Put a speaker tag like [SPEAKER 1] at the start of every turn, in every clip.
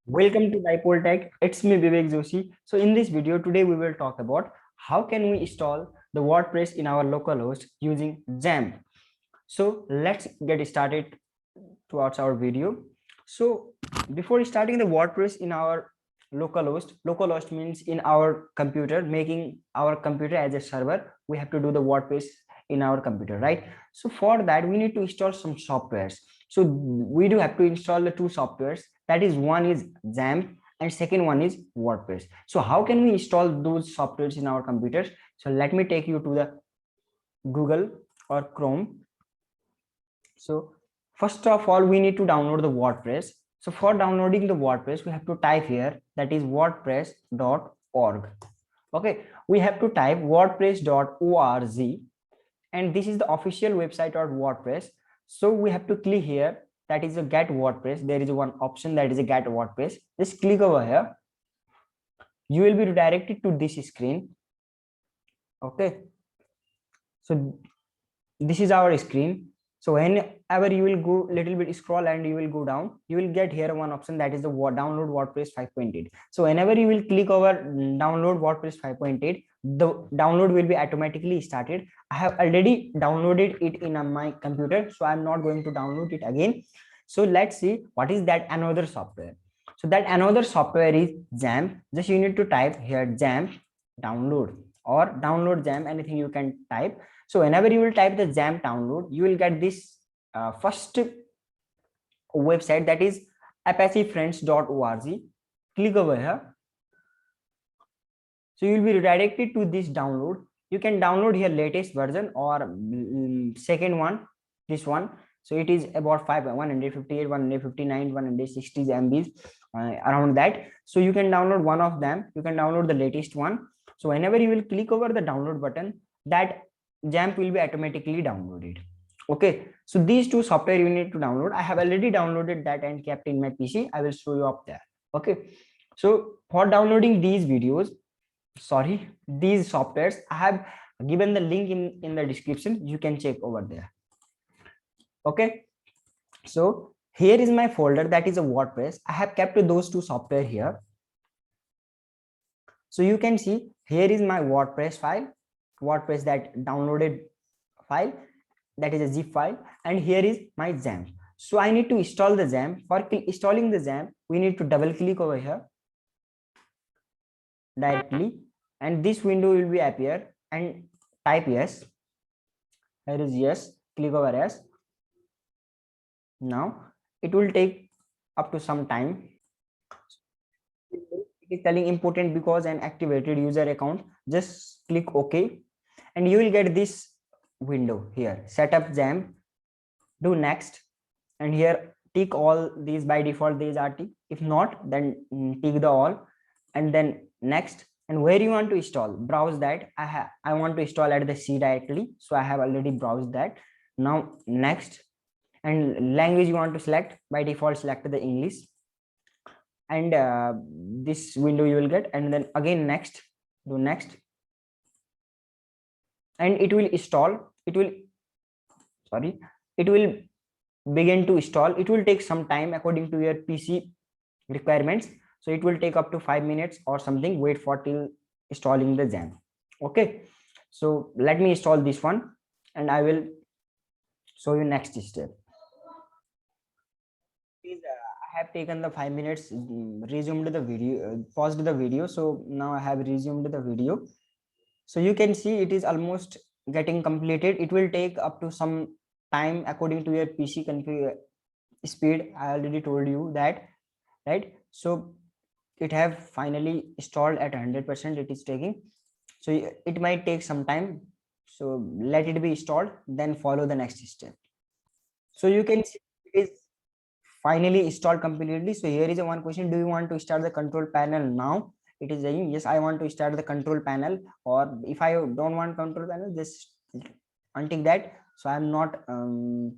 [SPEAKER 1] Welcome to Dipole Tech. It's me Vivek Joshi. So in this video today we will talk about how can we install the WordPress in our localhost using XAMPP. So let's get started towards our video. So before starting the WordPress in our localhost means in our computer, making our computer as a server, we have to do the WordPress in our computer, right? So for that we need to install some softwares. So we do have to install the two softwares, that is one is XAMPP and second one is WordPress. So how can we install those softwares in our computers? So let me take you to the Google or Chrome. So first of all, we need to download the WordPress. So for downloading the WordPress, we have to type here, that is wordpress.org. Okay, we have to type wordpress.org, and this is the official website of WordPress. So we have to click here, that is a get WordPress. There is one option that is a get WordPress. Just click over here. You will be redirected to this screen. Okay, so this is our screen. So whenever you will go little bit scroll and you will go down, you will get here one option, that is the download WordPress 5.8. So whenever you will click over download WordPress 5.8, the download will be automatically started. I have already downloaded it in my computer, so I'm not going to download it again. So let's see what is that another software. So that another software is XAMPP. Just you need to type here XAMPP download or download XAMPP, anything you can type. So whenever you will type the XAMPP download, you will get this first website, that is apachefriends.org. Click over here. So you will be redirected to this download. You can download here latest version or second one, this one. So it is about 158, 159, 160 MBs around that. So you can download one of them. You can download the latest one. So whenever you will click over the download button, that XAMPP will be automatically downloaded. Okay, so these two software you need to download. I have already downloaded that and kept in my PC. I will show you up there. Okay, so for downloading these videos, these softwares, I have given the link in the description. You can check over there. Okay, so here is my folder, that is a WordPress. I have kept those two software here. So you can see here is my WordPress file, WordPress that downloaded file, that is a zip file, and here is my XAMPP. So I need to install the XAMPP. For installing the XAMPP, we need to double click over here directly, and this window will be appear, and type yes. Here is yes. Click over yes. Now it will take up to some time. It is telling important because an activated user account. Just click OK, and you will get this window here. Setup XAMPP. Do next, and here tick all these. By default these are tick. If not, then tick the all, and then next. And where you want to install, browse that. I want to install at the C directly, so I have already browsed that. Now next, and language you want to select, by default select the English, and this window you will get, and then again next, do next, and it will install. It will begin to install. It will take some time according to your PC requirements, so it will take up to 5 minutes or something. Wait for till installing the XAMPP. Okay, so let me install this one, and I will show you next step. I have taken the 5 minutes, resumed the video, paused the video. So now I have resumed the video. So you can see it is almost getting completed. It will take up to some time according to your PC config speed. I already told you that, right? So it have finally installed at 100%. It is taking, so it might take some time. So let it be installed, then follow the next step. So you can see it is finally installed completely. So here is a one question: do you want to start the control panel now? It is saying yes, I want to start the control panel, or if I don't want control panel, just untick that. So I'm not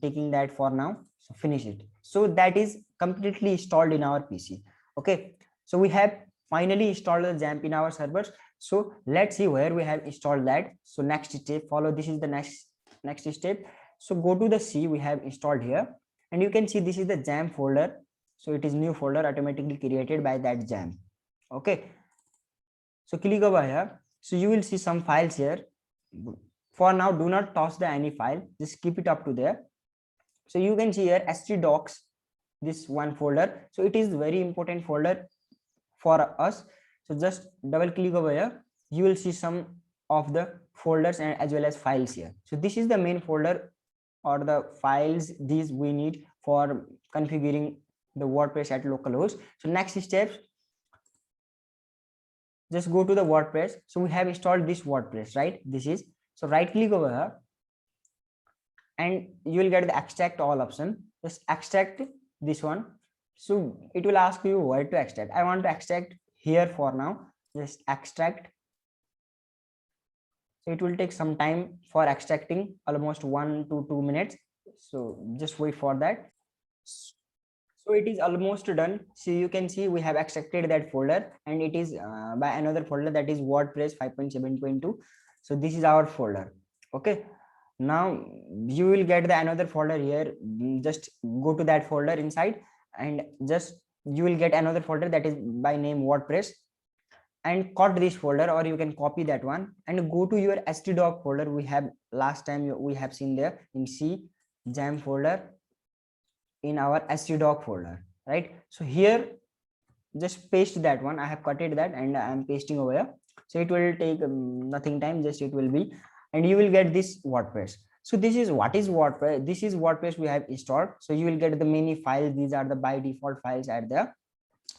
[SPEAKER 1] taking that for now. So finish it. So that is completely installed in our PC. Okay, so we have finally installed the XAMPP in our servers. So let's see where we have installed that. So next step, follow. This is the next step. So go to the C we have installed here, and you can see this is the XAMPP folder. So it is new folder automatically created by that XAMPP. Okay, so click over here. So you will see some files here. For now, do not toss the any file, just keep it up to there. So you can see here htdocs, this one folder. So it is very important folder for us. So just double click over here, you will see some of the folders and as well as files here. So this is the main folder or the files these we need for configuring the WordPress at localhost. So next steps, just go to the WordPress. So we have installed this WordPress, right? This is, so right click over here and you will get the extract all option. Just extract this one. So it will ask you where to extract. I want to extract here for now. Just extract. So it will take some time for extracting, almost 1 to 2 minutes. So just wait for that. So it is almost done. So you can see we have extracted that folder and it is by another folder, that is WordPress 5.7.2. So this is our folder. Okay, now you will get the another folder here. Just go to that folder inside and just you will get another folder that is by name WordPress, and cut this folder, or you can copy that one and go to your htdoc folder. We have last time we have seen there in C XAMPP folder in our htdoc folder, right? So here just paste that one. I have cut it that and I am pasting over here. So it will take nothing time, just it will be, and you will get this WordPress. So this is what is WordPress. This is WordPress we have installed. So you will get the many files. These are the by default files at there.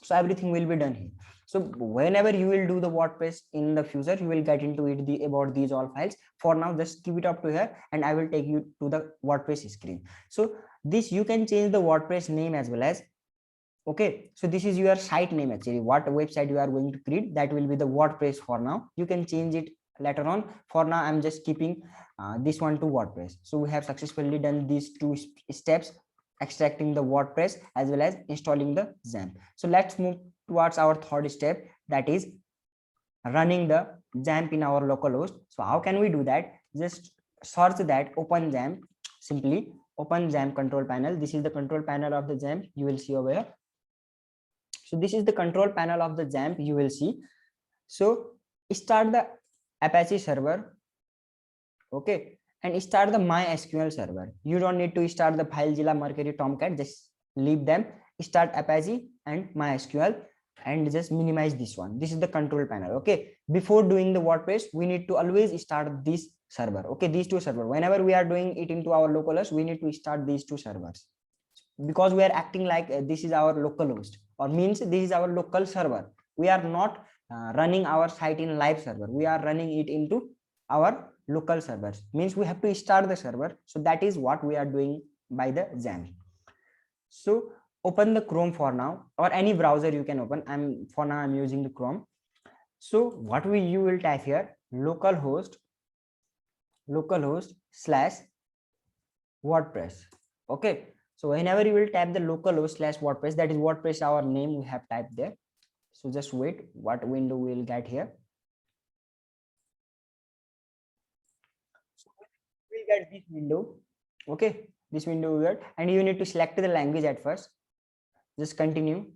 [SPEAKER 1] So everything will be done here. So whenever you will do the WordPress in the future, you will get into it about these all files. For now, just keep it up to here and I will take you to the WordPress screen. So this you can change the WordPress name as well as, okay, so this is your site name actually. What website you are going to create, that will be the WordPress. For now you can change it later on. For now I'm just keeping this one to WordPress. So we have successfully done these two steps, extracting the WordPress as well as installing the XAMPP. So let's move towards our third step, that is running the XAMPP in our localhost. So how can we do that? Just search that open XAMPP, simply open XAMPP control panel. This is the control panel of the XAMPP, you will see over here. So this is the control panel of the XAMPP, you will see. So start the Apache server, okay, and start the MySQL server. You don't need to start the FileZilla, Mercury, Tomcat, just leave them. Start Apache and MySQL and just minimize this one. This is the control panel. Okay, before doing the WordPress, we need to always start this server. Okay, these two servers. Whenever we are doing it into our localhost, we need to start these two servers, because we are acting like this is our localhost, or means this is our local server. We are not running our site in live server. We are running it into our local servers, means we have to start the server. So that is what we are doing by the XAMPP. So open the Chrome for now, or any browser you can open. For now I'm using the Chrome. So what you will type here, localhost /WordPress. Okay, so whenever you will type the localhost /WordPress, that is WordPress our name we have typed there. So just wait, what window we will get here. So we'll get this window. Okay, this window we get, and you need to select the language at first. Just continue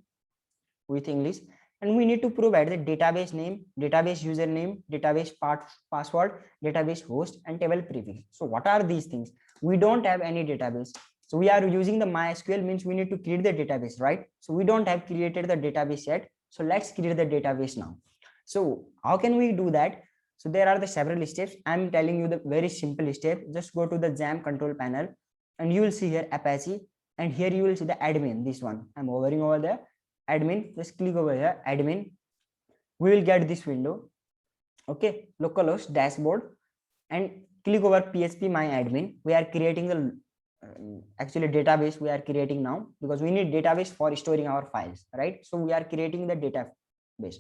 [SPEAKER 1] with English, and we need to provide the database name, database username, database password, database host, and table prefix. So what are these things? We don't have any database. So we are using the MySQL, means we need to create the database, right? So we don't have created the database yet. So let's create the database now. So how can we do that? So there are the several steps. I'm telling you the very simple step. Just go to the XAMPP control panel and you will see here Apache, and here you will see the admin, this one. I'm hovering over there, admin. Just click over here, admin. We will get this window. Okay, localhost dashboard, and click over PHP my admin. We are creating the actually database we are creating now, because we need database for storing our files, right? So we are creating the database.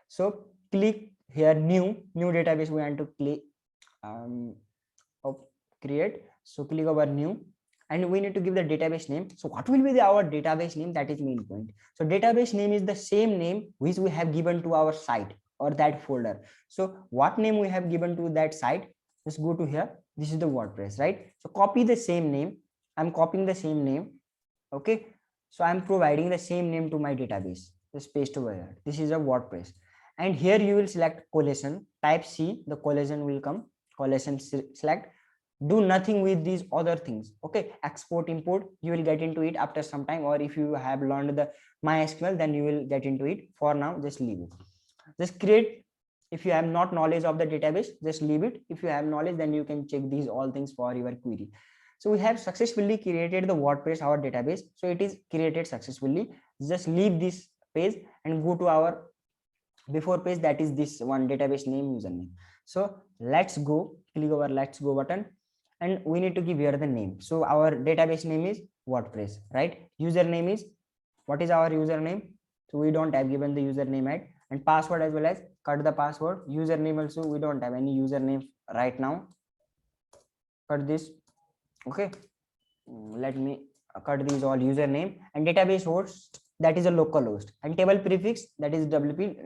[SPEAKER 1] So click here, new database we want to click create. So click over new, and we need to give the database name. So what will be our database name? That is main point. So database name is the same name which we have given to our site or that folder. So what name we have given to that site? Just go to here. This is the WordPress, right? So copy the same name. I'm copying the same name. Okay, So I'm providing the same name to my database. Just paste over here. This is a WordPress. And here you will select collection, type C, the collection will come, collection select. Do nothing with these other things. Okay, export, import, you will get into it after some time, or if you have learned the MySQL, then you will get into it. For now, just leave it. Just create. If you have not knowledge of the database, just leave it. If you have knowledge, then you can check these all things for your query. So we have successfully created the WordPress, our database. So it is created successfully. Just leave this page and go to our before page, that is this one, database name, username. So let's go, click over let's go button, and we need to give here the name. So our database name is WordPress, right? Username is, what is our username? So we don't have given the username at, and password as well as cut the password. Username also we don't have any username right now. Cut this. Okay, let me cut these all username, and database host, that is a localhost, and table prefix, that is WP,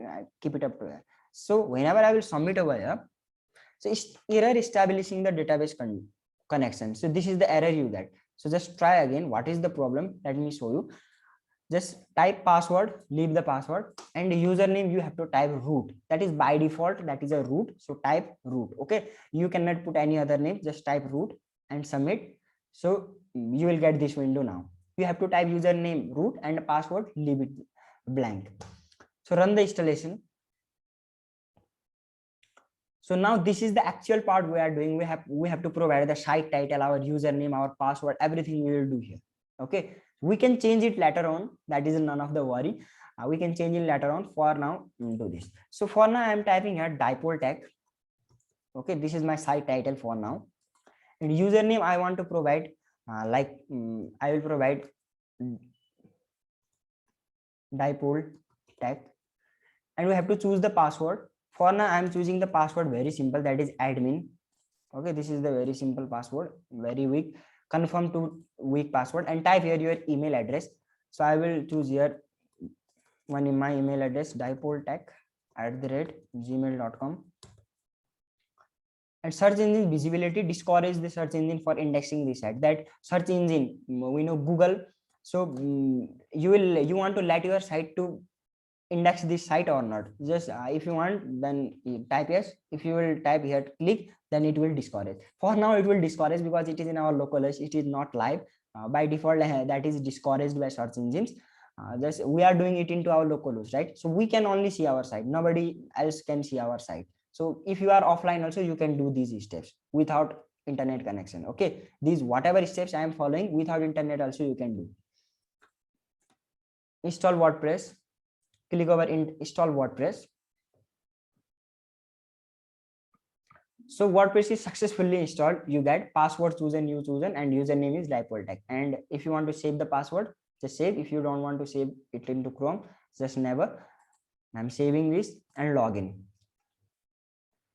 [SPEAKER 1] keep it up to here. So whenever I will submit over here, so it's error establishing the database connection. So this is the error you get. So just try again. What is the problem? Let me show you. Just type password, leave the password, and username you have to type root. That is by default, that is a root. So type root. Okay, you cannot put any other name, just type root and submit. So you will get this window. Now you have to type username root and password, leave it blank. So run the installation. So now this is the actual part we are doing. We have to provide the site title, our username, our password, everything we will do here. Okay, we can change it later on, that is none of the worry. We can change it later on. For now, do this. So for now I am typing here dipole tag. Okay, this is my site title for now. And username I want to provide I will provide dipole tag, and we have to choose the password. For now I am choosing the password very simple, that is admin. Okay, this is the very simple password, very weak. Confirm to weak password, and type here your email address. So I will choose here one in my email address, dipoletech@gmail.com. And search engine visibility, discourage the search engine for indexing the site. That search engine, we know Google. So you want to let your site to index this site or not. Just if you want, then type yes. If you will type here click, then it will discourage. For now it will discourage because it is in our localhost, it is not live. By default that is discouraged by search engines. Just we are doing it into our localhost, right? So we can only see our site, nobody else can see our site. So if you are offline also, you can do these steps without internet connection. Okay, these whatever steps I am following, without internet also you can do. Install WordPress, click over install WordPress. So WordPress is successfully installed. You get password chosen, you chosen, and username is dipole tag. And if you want to save the password, just save. If you don't want to save it into Chrome, just never. I'm saving this and login.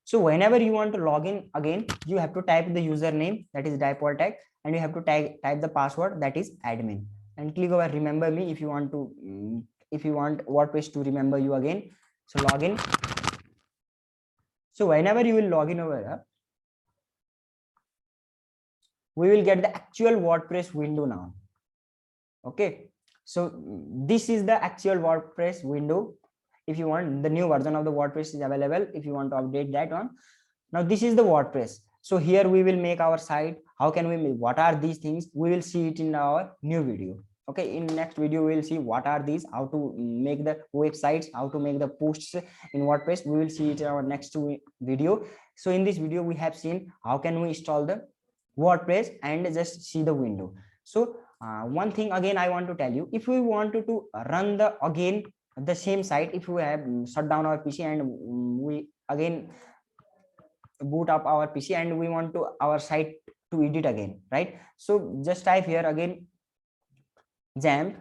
[SPEAKER 1] So whenever you want to log in again, you have to type the username, that is dipole tag, and you have to type the password, that is admin, and click over remember me if you want to if you want WordPress to remember you again. So login. So whenever you will log in over here, we will get the actual WordPress window now. Okay, so this is the actual WordPress window. If you want, the new version of the WordPress is available. If you want to update that one, now this is the WordPress. So here we will make our site. How can we make, what are these things? We will see it in our new video. Okay, in next video we will see what are these, how to make the websites, how to make the posts in WordPress. We will see it in our next video. So in this video we have seen how can we install the WordPress and just see the window. So one thing again I want to tell you, if we wanted to run the same site, if we have shut down our PC and we again boot up our PC and we want to our site to edit again, right? So just type here again XAMPP.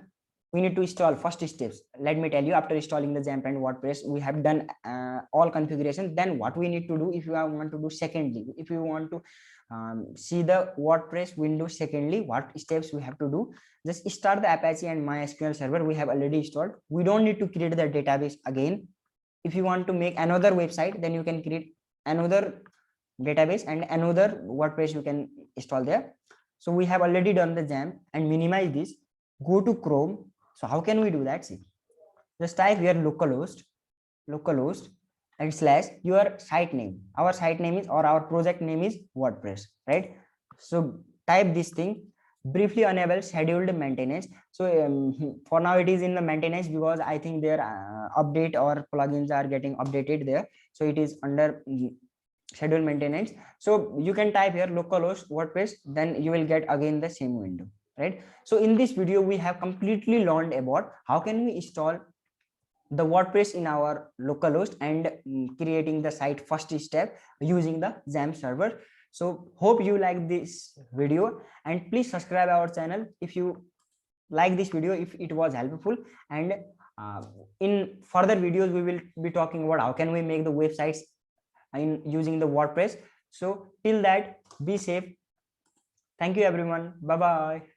[SPEAKER 1] We need to install first steps. Let me tell you, after installing the XAMPP and WordPress, we have done all configuration. Then what we need to do, if you want to do secondly, if you want to see the WordPress window secondly, what steps we have to do? Just start the Apache and MySQL server. We have already installed. We don't need to create the database again. If you want to make another website, then you can create another database and another WordPress you can install there. So we have already done the XAMPP, and minimize this. go to Chrome. So how can we do that? See, just type here localhost and slash your site name. Our site name is, or our project name is WordPress, right? So type this thing, briefly enable scheduled maintenance. So for now it is in the maintenance because I think their update or plugins are getting updated there. So it is under schedule maintenance. So you can type here localhost WordPress, then you will get again the same window, right? So in this video we have completely learned about how can we install the WordPress in our localhost and creating the site first step using the XAMPP server. So hope you like this video, and please subscribe our channel if you like this video, if it was helpful. And uh, in further videos we will be talking about how can we make the websites in using the WordPress. So till that, be safe. Thank you everyone. Bye bye.